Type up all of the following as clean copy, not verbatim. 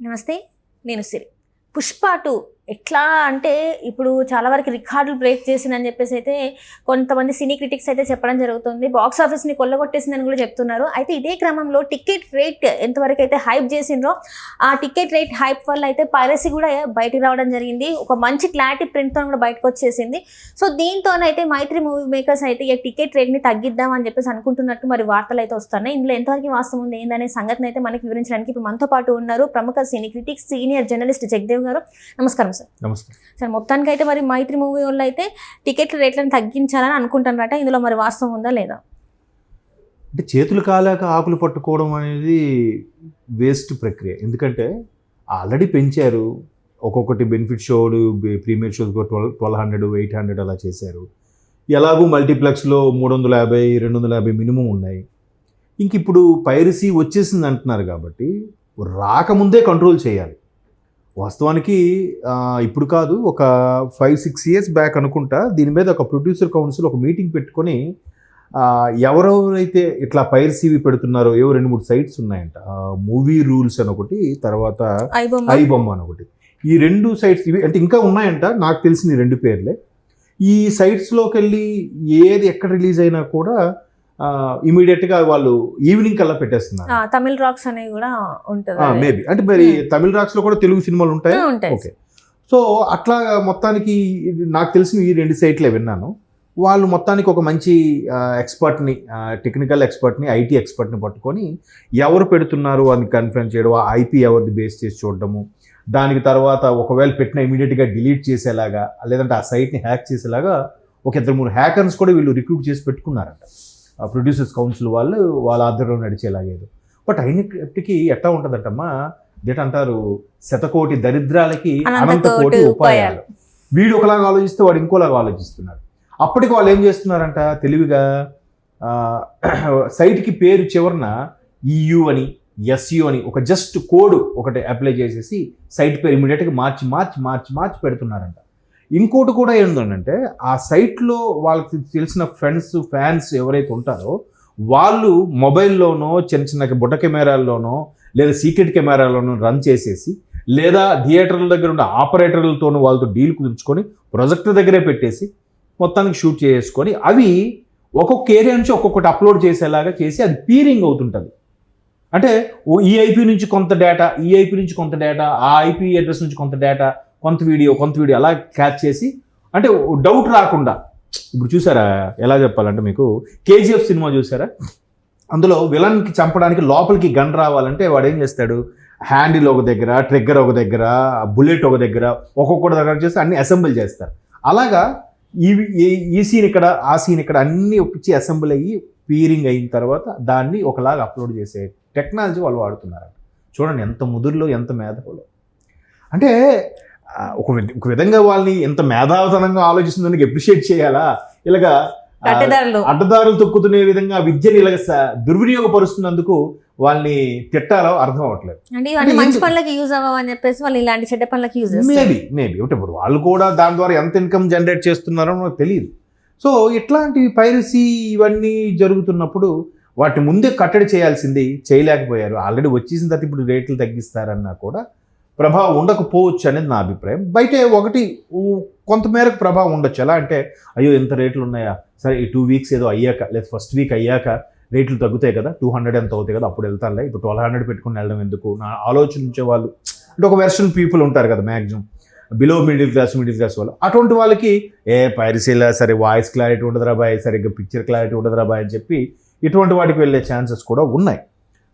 నమస్తే, నేను సిరి. 'పుష్ప 2' ఎట్లా అంటే ఇప్పుడు చాలా వరకు రికార్డులు బ్రేక్ చేసిందని చెప్పేసి అయితే కొంతమంది సినీ క్రిటిక్స్ అయితే చెప్పడం జరుగుతుంది. బాక్స్ ఆఫీస్ని కొల్లగొట్టేసిందని కూడా చెప్తున్నారు. అయితే ఇదే క్రమంలో టికెట్ రేట్ ఎంతవరకు అయితే హైప్ చేసిండ్రో ఆ టికెట్ రేట్ హైప్ వల్ల అయితే పైరసీ కూడా బయటికి రావడం జరిగింది. ఒక మంచి క్లారిటీ ప్రింట్తో కూడా బయటకు వచ్చేసింది. సో దీంతోనైతే మైత్రి మూవీ మేకర్స్ అయితే ఈ టికెట్ రేట్ని తగ్గిద్దాం అని చెప్పేసి అనుకుంటున్నట్టు మరి వార్తలు అయితే వస్తున్నాయి. ఇందులో ఎంతవరకు వాస్తవం ఉంది ఏందనే సంగతిని అయితే మనకి వివరించడానికి ఇప్పుడు మనతో పాటు ఉన్నారు ప్రముఖ సినీ క్రిటిక్స్, సీనియర్ జర్నలిస్ట్ జగదేవ్ గారు. నమస్కారం సార్. నమస్తే సార్, మొత్తానికి అయితే మరి మైత్రి మూవీ వాళ్ళు అయితే టికెట్ రేట్లను తగ్గించాలని అనుకుంటున్నారట. ఇందులో మరి వాస్తవం ఉందా లేదా? అంటే చేతులు కాలాక ఆకులు పట్టుకోవడం అనేది వేస్ట్ ప్రక్రియ. ఎందుకంటే ఆల్రెడీ పెంచారు. ఒక్కొక్కటి బెనిఫిట్ షోలు, ప్రీమియర్ షోలు 1200, 800 అలా చేశారు. ఎలాగూ మల్టీప్లెక్స్లో 350, 250 మినిమం ఉన్నాయి. ఇంక ఇప్పుడు పైరసీ వచ్చేసింది అంటున్నారు కాబట్టి రాకముందే కంట్రోల్ చేయాలి. వాస్తవానికి ఇప్పుడు కాదు, ఒక 5-6 years బ్యాక్ అనుకుంటా దీని మీద ఒక ప్రొడ్యూసర్ కౌన్సిల్ ఒక మీటింగ్ పెట్టుకొని ఎవరెవరైతే ఇట్లా పైరసీవి పెడుతున్నారో 2-3 సైట్స్ ఉన్నాయంట. మూవీ రూల్స్ అని ఒకటి, తర్వాత ఐబొమ్మ అని ఒకటి. ఈ 2 సైట్స్ ఇవి అంటే ఇంకా ఉన్నాయంట, నాకు తెలిసిన 2 పేర్లే. ఈ సైట్స్లోకి వెళ్ళి ఏది ఎక్కడ రిలీజ్ అయినా కూడా ఇమీడియట్గా వాళ్ళు ఈవినింగ్ కల్లా పెట్టేస్తున్నారు. తమిళ రాక్స్ అనేవి కూడా ఉంటుంది మేబీ. అంటే మరి తమిళ రాక్స్లో కూడా తెలుగు సినిమాలు ఉంటాయి. ఓకే, సో అట్లా మొత్తానికి నాకు తెలిసిన ఈ 2 సైట్లే విన్నాను. వాళ్ళు మొత్తానికి ఒక మంచి ఎక్స్పర్ట్ని, టెక్నికల్ ఎక్స్పర్ట్ని, ఐటీ ఎక్స్పర్ట్ని పట్టుకొని ఎవరు పెడుతున్నారు అని కన్ఫర్మ్ చేయడం, ఆ ఐపీ ఎవరిది బేస్ చేసి చూడడము, దానికి తర్వాత ఒకవేళ పెట్టిన ఇమీడియట్గా డిలీట్ చేసేలాగా, లేదంటే ఆ సైట్ని హ్యాక్ చేసేలాగా ఒక 2-3 హ్యాకర్స్ కూడా వీళ్ళు రిక్రూట్ చేసి పెట్టుకున్నారంట. ప్రొడ్యూసర్స్ కౌన్సిల్ వాళ్ళ ఆధ్వర్యంలో నడిచేలాగేది. బట్ అయినప్పటికీ ఎట్లా ఉంటుందంటమ్మా, అంటారు శతకోటి దరిద్రాలకి అనంత కోటి ఉపాయాలు. వీడు ఒకలాగా ఆలోచిస్తే వాడు ఇంకోలాగా ఆలోచిస్తున్నాడు. అప్పటికి వాళ్ళు ఏం చేస్తున్నారంట తెలివిగా, సైట్కి పేరు చివరన EU అని, SU అని ఒక జస్ట్ కోడ్ ఒకటి అప్లై చేసేసి సైట్ పేరు ఇమీడియట్గా మార్చి పెడుతున్నారంట. ఇంకోటి కూడా ఏంటంటే ఆ సైట్లో వాళ్ళకి తెలిసిన ఫ్యాన్స్ ఎవరైతే ఉంటారో వాళ్ళు మొబైల్లోనో చిన్న బుట్ట కెమెరాల్లోనో లేదా సీక్రెట్ కెమెరాలోనో రన్ చేసేసి, లేదా థియేటర్ల దగ్గర ఉండే ఆపరేటర్లతోనూ వాళ్ళతో డీల్ కుదుర్చుకొని ప్రొజెక్టర్ దగ్గరే పెట్టేసి మొత్తానికి షూట్ చేసుకొని అవి ఒక్కొక్క ఏరియా నుంచి ఒక్కొక్కటి అప్లోడ్ చేసేలాగా చేసి అది పీరింగ్ అవుతుంటుంది. అంటే ఈ ఐపీ నుంచి కొంత డేటా, ఈ ఐపీ నుంచి కొంత డేటా, ఆ ఐపీ అడ్రస్ నుంచి కొంత డేటా, కొంత వీడియో అలా క్యాచ్ చేసి, అంటే డౌట్ రాకుండా. ఇప్పుడు చూసారా, ఎలా చెప్పాలంటే మీకు KGF సినిమా చూసారా, అందులో విలన్కి చంపడానికి లోపలికి గన్ రావాలంటే వాడు ఏం చేస్తాడు, హ్యాండిల్ ఒక దగ్గర, ట్రిగ్గర్ ఒక దగ్గర, బుల్లెట్ ఒక దగ్గర, ఒక్కొక్కటి దగ్గర చేసి అన్ని అసెంబుల్ చేస్తారు. అలాగా ఈ సీన్ ఇక్కడ, ఆ సీన్ ఇక్కడ అన్నీ ఒప్పించి అసెంబుల్ అయ్యి పీరింగ్ అయిన తర్వాత దాన్ని ఒకలాగా అప్లోడ్ చేసే టెక్నాలజీ వాళ్ళు వాడుతున్నారు. చూడండి ఎంత ముదురులో, ఎంత మేధావులో. అంటే ఒక విధంగా వాళ్ళని ఎంత మేధావితనంగా ఆలోచిస్తుందని అప్రిషియేట్ చేయాలా, ఇలాగా అడ్డదారులు తొక్కుతునే విధంగా విద్యని ఇలాగ దుర్వినియోగపరుస్తున్నందుకు వాళ్ళని తిట్టాలో అర్థం అవ్వట్లేదు. మేబీ ఇప్పుడు వాళ్ళు కూడా దాని ద్వారా ఎంత ఇన్కమ్ జనరేట్ చేస్తున్నారో నాకు తెలియదు. సో ఇట్లాంటి పైరసీ ఇవన్నీ జరుగుతున్నప్పుడు వాటిని ముందే కట్టడి చేయాల్సింది చేయలేకపోయారు. ఆల్రెడీ వచ్చేసిన తర్వాత ఇప్పుడు రేట్లు తగ్గిస్తారన్నా కూడా ప్రభావం ఉండకపోవచ్చు అనేది నా అభిప్రాయం. బయట ఒకటి కొంతమేరకు ప్రభావం ఉండొచ్చు. ఎలా అంటే అయ్యో ఎంత రేట్లు ఉన్నాయా, సరే ఈ 2 weeks ఏదో అయ్యాక, లేదా ఫస్ట్ వీక్ అయ్యాక రేట్లు తగ్గుతాయి కదా, 200 ఎంత అవుతాయి కదా, అప్పుడు వెళ్తానులే, ఇప్పుడు 1200 పెట్టుకుని వెళ్ళడం ఎందుకు నా ఆలోచించే వాళ్ళు అంటే ఒక వెర్షన్ పీపుల్ ఉంటారు కదా, మ్యాక్సిమం బిలో మిడిల్ క్లాస్ వాళ్ళు. అటువంటి వాళ్ళకి పైరసీలా సరే వాయిస్ క్లారిటీ ఉండదురా బాయ్, సరిగ్గా పిక్చర్ క్లారిటీ ఉండదురా బాయ్ అని చెప్పి ఇటువంటి వాటికి వెళ్ళే ఛాన్సెస్ కూడా ఉన్నాయి.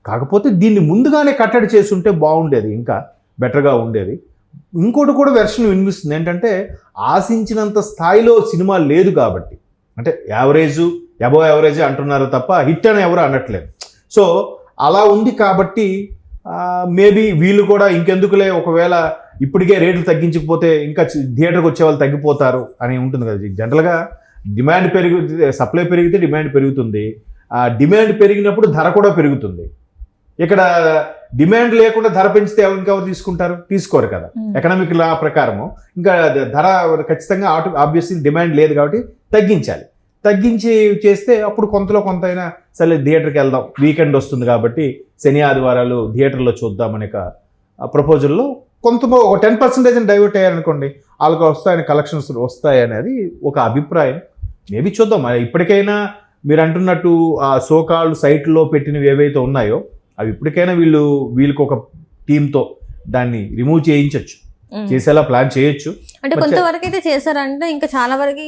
కాకపోతే దీన్ని ముందుగానే కట్టడి చేస్తుంటే బాగుండేది, ఇంకా బెటర్గా ఉండేది. ఇంకోటి కూడా వెర్షన్ వినిపిస్తుంది ఏంటంటే ఆశించినంత స్థాయిలో సినిమా లేదు కాబట్టి, అంటే అబవ్ యావరేజ్ అంటున్నారు తప్ప హిట్ అని ఎవరు అనట్లేదు. సో అలా ఉంది కాబట్టి మేబీ వీళ్ళు కూడా ఇంకెందుకులే, ఒకవేళ ఇప్పటికే రేట్లు తగ్గించకపోతే ఇంకా థియేటర్కి వచ్చే వాళ్ళు తగ్గిపోతారు అని ఉంటుంది కదా. జనరల్గా డిమాండ్ సప్లై పెరిగితే డిమాండ్ పెరుగుతుంది, డిమాండ్ పెరిగినప్పుడు ధర కూడా పెరుగుతుంది. ఇక్కడ డిమాండ్ లేకుండా ధర పెంచితే ఇంకెవరు తీసుకుంటారు, తీసుకోరు కదా. ఎకనామిక్ లా ప్రకారము ఇంకా ధర ఖచ్చితంగా ఆబ్వియస్లీ డిమాండ్ లేదు కాబట్టి తగ్గించి చేస్తే అప్పుడు కొంతలో కొంత అయినా సరే థియేటర్కి వెళ్దాం, వీకెండ్ వస్తుంది కాబట్టి శని ఆదివారాలు థియేటర్లో చూద్దామనే ప్రపోజల్లో కొంత ఒక 10% డైవర్ట్ అయ్యారనుకోండి, వాళ్ళకి వస్తాయని కలెక్షన్స్ వస్తాయి అనేది ఒక అభిప్రాయం. మేబీ చూద్దాం. ఇప్పటికైనా మీరు అంటున్నట్టు ఆ సోకాల్డ్ సైట్లో పెట్టినవి ఏవైతే ఉన్నాయో అవి ఇప్పటికైనా వీళ్ళకి ఒక టీంతో దాన్ని రిమూవ్ చేయించవచ్చు, చేసేలా ప్లాన్ చేయొచ్చు. అంటే కొంతవరకు అయితే చేశారంటే ఇంకా చాలా వరకు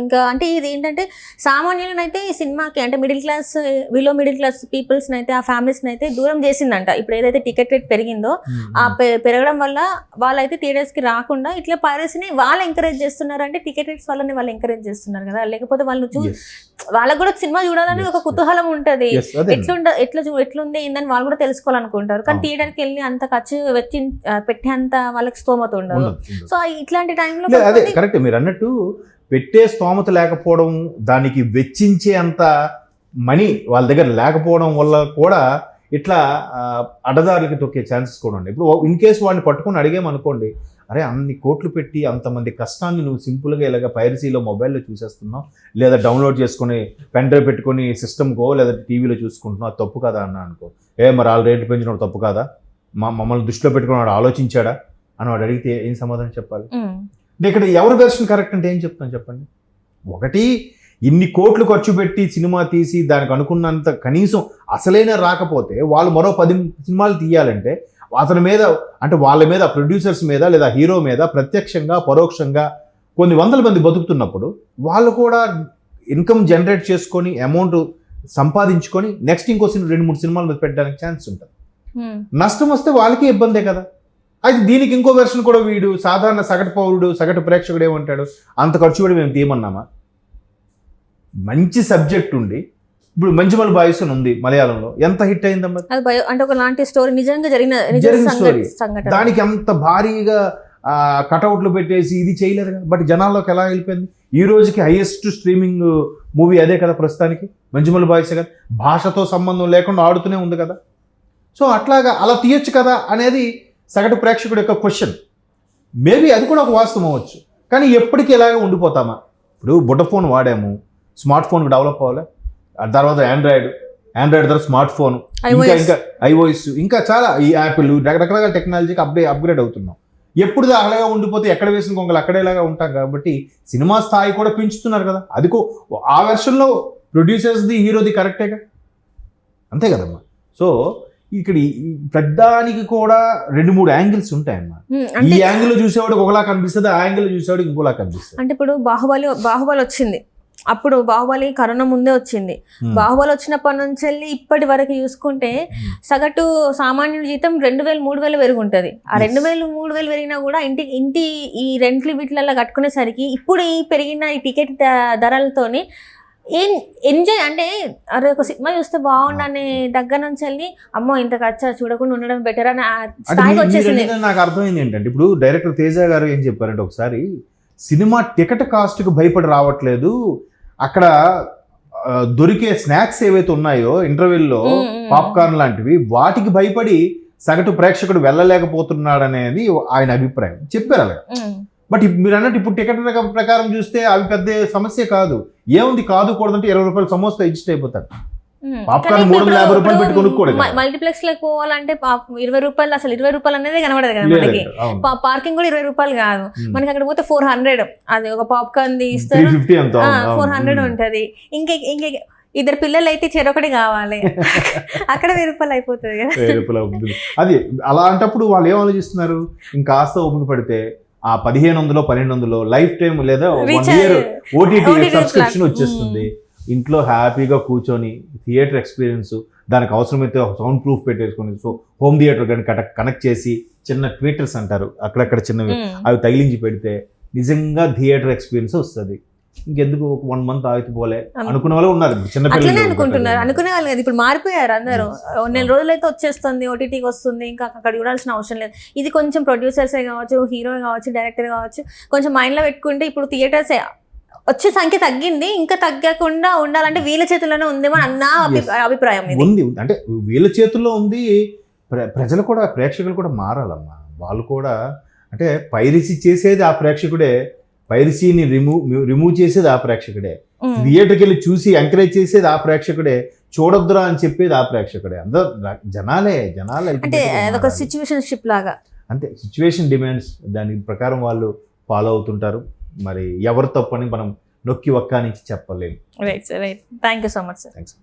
ఇంకా అంటే ఇది ఏంటంటే సామాన్యులనైతే ఈ సినిమాకి అంటే మిడిల్ క్లాస్ పీపుల్స్ అయితే ఆ ఫ్యామిలీస్ అయితే దూరం చేసిందంట. ఇప్పుడు ఏదైతే టికెట్ రేట్ పెరిగిందో ఆ పెరగడం వల్ల వాళ్ళైతే థియేటర్స్ కి రాకుండా ఇట్లా పైరసీని వాళ్ళు ఎంకరేజ్ చేస్తున్నారు. అంటే టికెట్ రేట్స్ వాళ్ళని వాళ్ళు ఎంకరేజ్ చేస్తున్నారు కదా, లేకపోతే వాళ్ళు వాళ్ళకు కూడా సినిమా చూడాలని ఒక కుతూహలం ఉంటది. ఎట్లుంది ఏందని వాళ్ళు కూడా తెలుసుకోవాలనుకుంటారు. కానీ థియేటర్కి వెళ్ళి అంత ఖర్చు పెట్టేంత వాళ్ళకి స్తోమత ఉండదు. సో ఇట్లాంటి టైంలో అదే కరెక్ట్ మీరు అన్నట్టు పెట్టే స్తోమత లేకపోవడం, దానికి వెచ్చించే అంత మనీ వాళ్ళ దగ్గర లేకపోవడం వల్ల కూడా ఇట్లా అడ్డదారులకి తొక్కే ఛాన్సెస్ కూడా ఉన్నాయి. ఇప్పుడు ఇన్ కేసు వాడిని పట్టుకొని అడిగామనుకోండి, అరే అన్ని కోట్లు పెట్టి అంతమంది కష్టాన్ని నువ్వు సింపుల్గా ఇలాగ పైరసీలో మొబైల్లో చూసేస్తున్నావు, లేదా డౌన్లోడ్ చేసుకొని పెన్ డ్రైవ్ పెట్టుకొని సిస్టమ్కో లేదా టీవీలో చూసుకుంటున్నావు, అది తప్పు కదా అన్నా అనుకో, మరి వాళ్ళ రేట్లు పెంచినప్పుడు తప్పు కాదా, మమ్మల్ని దృష్టిలో పెట్టుకుని వాడు ఆలోచించాడా అని వాడు అడిగితే ఏం సమాధానం చెప్పాలి? ఇక్కడ ఎవరి వెర్షన్ కరెక్ట్ అంటే ఏం చెప్తాను చెప్పండి. ఒకటి, ఇన్ని కోట్లు ఖర్చు పెట్టి సినిమా తీసి దానికి అనుకున్నంత కనీసం అసలైన రాకపోతే వాళ్ళు మరో 10 సినిమాలు తీయాలంటే అతని మీద అంటే వాళ్ళ మీద ప్రొడ్యూసర్స్ మీద లేదా హీరో మీద ప్రత్యక్షంగా పరోక్షంగా కొన్ని వందల మంది బతుకుతున్నప్పుడు వాళ్ళు కూడా ఇన్కమ్ జనరేట్ చేసుకొని అమౌంట్ సంపాదించుకొని నెక్స్ట్ ఇంకో 2-3 సినిమాల మీద పెట్టడానికి ఛాన్స్ ఉంటుంది. నష్టం వస్తే వాళ్ళకి ఇబ్బందే కదా. అయితే దీనికి ఇంకో వెర్షన్ కూడా వీడు సాధారణ సగటు పౌరుడు సగటు ప్రేక్షకుడు ఏమంటాడు, అంత ఖర్చు కూడా మేము తీయమన్నామా? మంచి సబ్జెక్ట్ ఉండి ఇప్పుడు మంచిమల్ బాయ్స్ ఉంది మలయాళంలో, ఎంత హిట్ అయిందమ్మా. అంటే ఒకలాంటి స్టోరీ నిజంగా జరిగిన స్టోరీ, దానికి అంత భారీగా కటౌట్లు పెట్టేసి ఇది చేయలేదు కదా, బట్ జనాల్లోకి ఎలా వెళ్ళిపోయింది. ఈ రోజుకి హైయెస్ట్ స్ట్రీమింగ్ మూవీ అదే కదా ప్రస్తుతానికి, మంచిమల్ బాయ్స్ కదా, భాషతో సంబంధం లేకుండా ఆడుతూనే ఉంది కదా. సో అట్లాగా అలా తీయొచ్చు కదా అనేది సగటు ప్రేక్షకుడు యొక్క క్వశ్చన్. మేబీ అది కూడా ఒక వాస్తవం అవ్వచ్చు, కానీ ఎప్పటికీ ఇలాగే ఉండిపోతామా? ఇప్పుడు బుట్ట ఫోన్ వాడాము, స్మార్ట్ ఫోన్కి డెవలప్ అవ్వాలి, ఆ తర్వాత ఆండ్రాయిడ్ తర్వాత స్మార్ట్ ఫోన్, ఇంకా ఐఓఎస్, ఇంకా చాలా ఈ యాపిల్ రకరకాల టెక్నాలజీకి అప్గ్రేడ్ అవుతున్నాం. ఎప్పుడు అలాగే ఉండిపోతే ఎక్కడ వేసిన కొంగలు అక్కడేలాగా ఉంటాం. కాబట్టి సినిమా స్థాయి కూడా పెంచుతున్నారు కదా, అదికో ఆ వెర్షన్లో ప్రొడ్యూసర్స్ది హీరోది కరెక్టేగా, అంతే కదమ్మా. సో ఇక్కడ పెద్దానికి కూడా 2-3 యాంగిల్స్ ఉంటాయన్నమాట. ఈ యాంగిల్ చూసేవాడికి ఒకలా కనిపిస్తుంది, ఆ యాంగిల్ చూసేవాడికి ఇంకోలా కనిపిస్తుంది. అంటే ఇప్పుడు బాహుబలి వచ్చింది, అప్పుడు బాహుబలి కరోనా ముందే వచ్చింది. బాహుబలి వచ్చినప్పటి నుంచి వెళ్ళి ఇప్పటి వరకు చూసుకుంటే సగటు సామాన్యుడి జీతం 2,000-3,000 పెరుగుంటది. ఆ 2,000-3,000 పెరిగినా కూడా ఇంటి ఈ రెంట్లు వీటిలలో కట్టుకునేసరికి ఇప్పుడు ఈ పెరిగిన ఈ టికెట్ ధరలతోని ఎంజాయ్ అంటే అరే ఒక సినిమా చూస్తే బాగుండనే దగ్గర నుంచి వెళ్ళి అమ్మో ఇంత ఖర్చు చూడకుండా ఉండడం బెటర్ అని స్థాయికి వచ్చేసింది. నాకు అర్థమైంది ఏంటంటే, ఇప్పుడు డైరెక్టర్ తేజ గారు ఏం చెప్పారంటే, ఒకసారి సినిమా టికెట్ కాస్ట్కి భయపడి రావట్లేదు, అక్కడ దొరికే స్నాక్స్ ఏవైతే ఉన్నాయో ఇంటర్వెల్లో పాప్కార్న్ లాంటివి వాటికి భయపడి సగటు ప్రేక్షకుడు వెళ్ళలేకపోతున్నాడు అనేది ఆయన అభిప్రాయం చెప్పారు అలాగే. బట్ మీరు అన్నట్టు ఇప్పుడు టికెట్ ప్రకారం చూస్తే అవి పెద్ద సమస్య కాదు. ఏముంది కాదు కూడదంటే 20 రూపాయలు సమోసా ఎగ్జిస్ట్ అయిపోతారు. పాప్కార్న్ 350 రూపాయలు పెట్టి కొనుక్కోలేదు. మల్టీప్లెక్స్ లకు పోవాలంటే 20 రూపాయలు, అసలు 20 రూపాయలు అనేది కనబడదు కదా మనకి. పార్కింగ్ కూడా 20 రూపాయలు కాదు, మనకి అక్కడ పోతే 400 అది ఒక పాప్కార్న్ ఇస్తారు, 400 ఉంటది. ఇంకా ఇద్దరు పిల్లలు అయితే చెరొకటి కావాలి, అక్కడ 1000 రూపాయలు అయిపోతుంది కదా. 1000 రూపాయలు అవుతుంది. అది అలాంటప్పుడు వాళ్ళు ఏం ఆలోచిస్తున్నారు, ఇంకాస్త ఓపిక పడితే ఆ 1500-1200 లైఫ్ టైం లేదా 1 ఇయర్ ఓటీటీ సబ్స్క్రిప్షన్ వచ్చేస్తుంది. ఇంట్లో హ్యాపీగా కూర్చొని థియేటర్ ఎక్స్పీరియన్స్, దానికి అవసరమైతే సౌండ్ ప్రూఫ్ పెట్టేసుకొని, సో హోమ్ థియేటర్ కానీ కనెక్ట్ చేసి చిన్న ట్వీటర్స్ అంటారు అక్కడక్కడ చిన్నవి, అవి తగిలించి పెడితే నిజంగా థియేటర్ ఎక్స్పీరియన్స్ వస్తుంది. ఇంకెందుకు 1 మంత్ ఆగిపోలే అనుకునే వాళ్ళు ఉన్నారు, చిన్నపిల్లలు అనుకుంటున్నారు, అనుకునే వాళ్ళు కదా. ఇప్పుడు మారిపోయారు అందరూ. 1 రోజులు అయితే వచ్చేస్తుంది, ఓటీటీకి వస్తుంది, ఇంకా అక్కడ చూడాల్సిన అవసరం లేదు. ఇది కొంచెం ప్రొడ్యూసర్సే కావచ్చు, హీరో కావచ్చు, డైరెక్టర్ కావచ్చు, కొంచెం మైండ్లో పెట్టుకుంటే ఇప్పుడు థియేటర్స్ వచ్చే సంఖ్య తగ్గింది, ఇంకా తగ్గకుండా ఉండాలంటే వీళ్ళ చేతుల్లోనే ఉందేమో నా అభిప్రాయం. ఉంది అంటే వీళ్ళ చేతుల్లో ఉంది. ప్రజలు కూడా, ప్రేక్షకులు కూడా మారాలమ్మా. వాళ్ళు కూడా అంటే పైరసీ చేసేది ఆ ప్రేక్షకుడే, పైరసీని రిమూవ్ చేసేది ఆ ప్రేక్షకుడే, థియేటర్కి వెళ్ళి చూసి ఎంకరేజ్ చేసేది ఆ ప్రేక్షకుడే, చూడొద్దురా అని చెప్పేది ఆ ప్రేక్షకుడే. అందరూ జనాలే అంటే అదొక సిచ్యువేషన్షిప్ లాగా. అంతే, సిచ్యువేషన్ డిమాండ్స్ దాని ప్రకారం వాళ్ళు ఫాలో అవుతుంటారు. మరి ఎవరు తప్పని మనం నొక్కి ఒక్క నుంచి చెప్పలేము. Right sir, right. Thank you so much sir. Thanks.